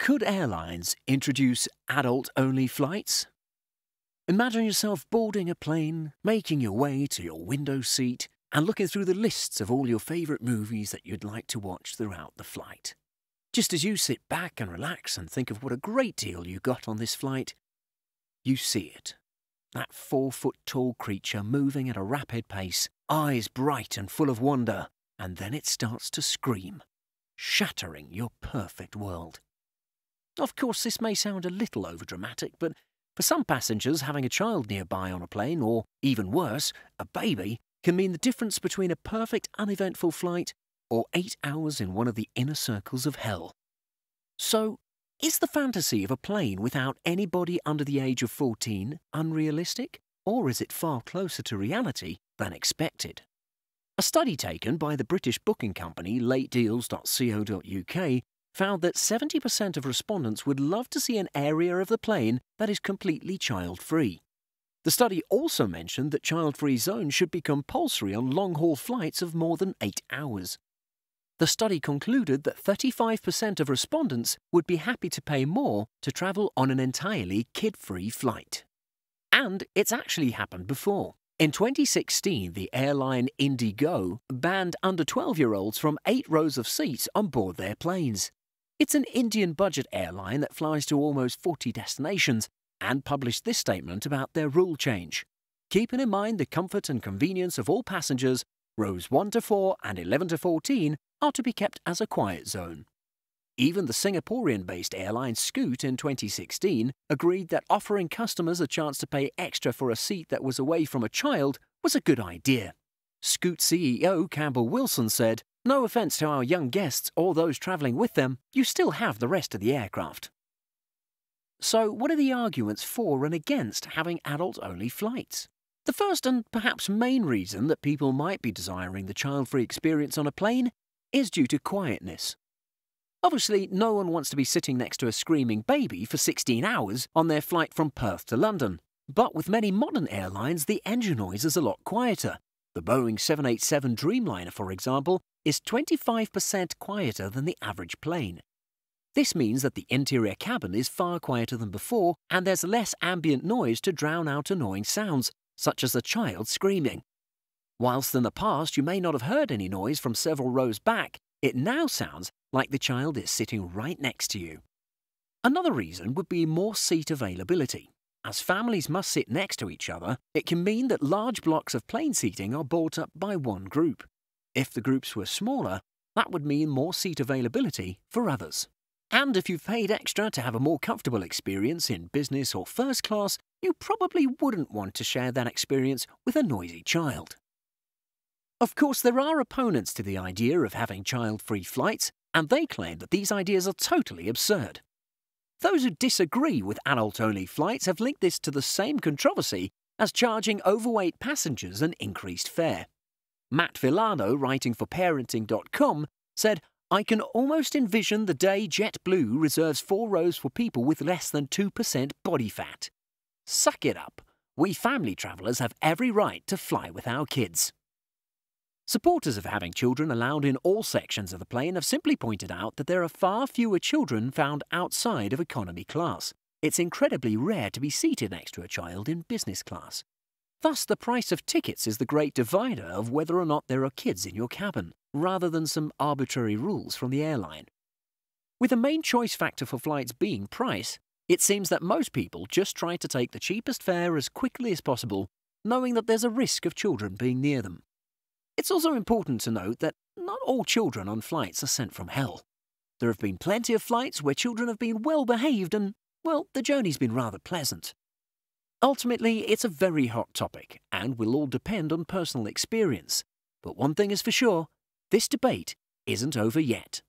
Could airlines introduce adult-only flights? Imagine yourself boarding a plane, making your way to your window seat, and looking through the lists of all your favourite movies that you'd like to watch throughout the flight. Just as you sit back and relax and think of what a great deal you got on this flight, you see it. That 4-foot-tall creature moving at a rapid pace, eyes bright and full of wonder, and then it starts to scream, shattering your perfect world. Of course, this may sound a little overdramatic, but for some passengers, having a child nearby on a plane, or even worse, a baby, can mean the difference between a perfect, uneventful flight or 8 hours in one of the inner circles of hell. So, is the fantasy of a plane without anybody under the age of 14 unrealistic, or is it far closer to reality than expected? A study taken by the British booking company latedeals.co.uk found that 70% of respondents would love to see an area of the plane that is completely child-free. The study also mentioned that child-free zones should be compulsory on long-haul flights of more than 8 hours. The study concluded that 35% of respondents would be happy to pay more to travel on an entirely kid-free flight. And it's actually happened before. In 2016, the airline Indigo banned under 12-year-olds from 8 rows of seats on board their planes. It's an Indian budget airline that flies to almost 40 destinations and published this statement about their rule change. Keeping in mind the comfort and convenience of all passengers, rows 1 to 4 and 11 to 14 are to be kept as a quiet zone. Even the Singaporean-based airline Scoot in 2016 agreed that offering customers a chance to pay extra for a seat that was away from a child was a good idea. Scoot CEO Campbell Wilson said, "No offence to our young guests or those travelling with them, you still have the rest of the aircraft." So what are the arguments for and against having adult-only flights? The first and perhaps main reason that people might be desiring the child-free experience on a plane is due to quietness. Obviously, no one wants to be sitting next to a screaming baby for 16 hours on their flight from Perth to London. But with many modern airlines, the engine noise is a lot quieter. The Boeing 787 Dreamliner, for example, is 25% quieter than the average plane. This means that the interior cabin is far quieter than before, and there's less ambient noise to drown out annoying sounds, such as a child screaming. Whilst in the past you may not have heard any noise from several rows back, it now sounds like the child is sitting right next to you. Another reason would be more seat availability. As families must sit next to each other, it can mean that large blocks of plane seating are bought up by one group. If the groups were smaller, that would mean more seat availability for others. And if you've paid extra to have a more comfortable experience in business or first class, you probably wouldn't want to share that experience with a noisy child. Of course, there are opponents to the idea of having child-free flights, and they claim that these ideas are totally absurd. Those who disagree with adult-only flights have linked this to the same controversy as charging overweight passengers an increased fare. Matt Villano, writing for Parenting.com, said, "I can almost envision the day JetBlue reserves 4 rows for people with less than 2% body fat. Suck it up. We family travellers have every right to fly with our kids." Supporters of having children allowed in all sections of the plane have simply pointed out that there are far fewer children found outside of economy class. It's incredibly rare to be seated next to a child in business class. Thus, the price of tickets is the great divider of whether or not there are kids in your cabin, rather than some arbitrary rules from the airline. With the main choice factor for flights being price, it seems that most people just try to take the cheapest fare as quickly as possible, knowing that there's a risk of children being near them. It's also important to note that not all children on flights are sent from hell. There have been plenty of flights where children have been well behaved and, well, the journey's been rather pleasant. Ultimately, it's a very hot topic and will all depend on personal experience. But one thing is for sure, this debate isn't over yet.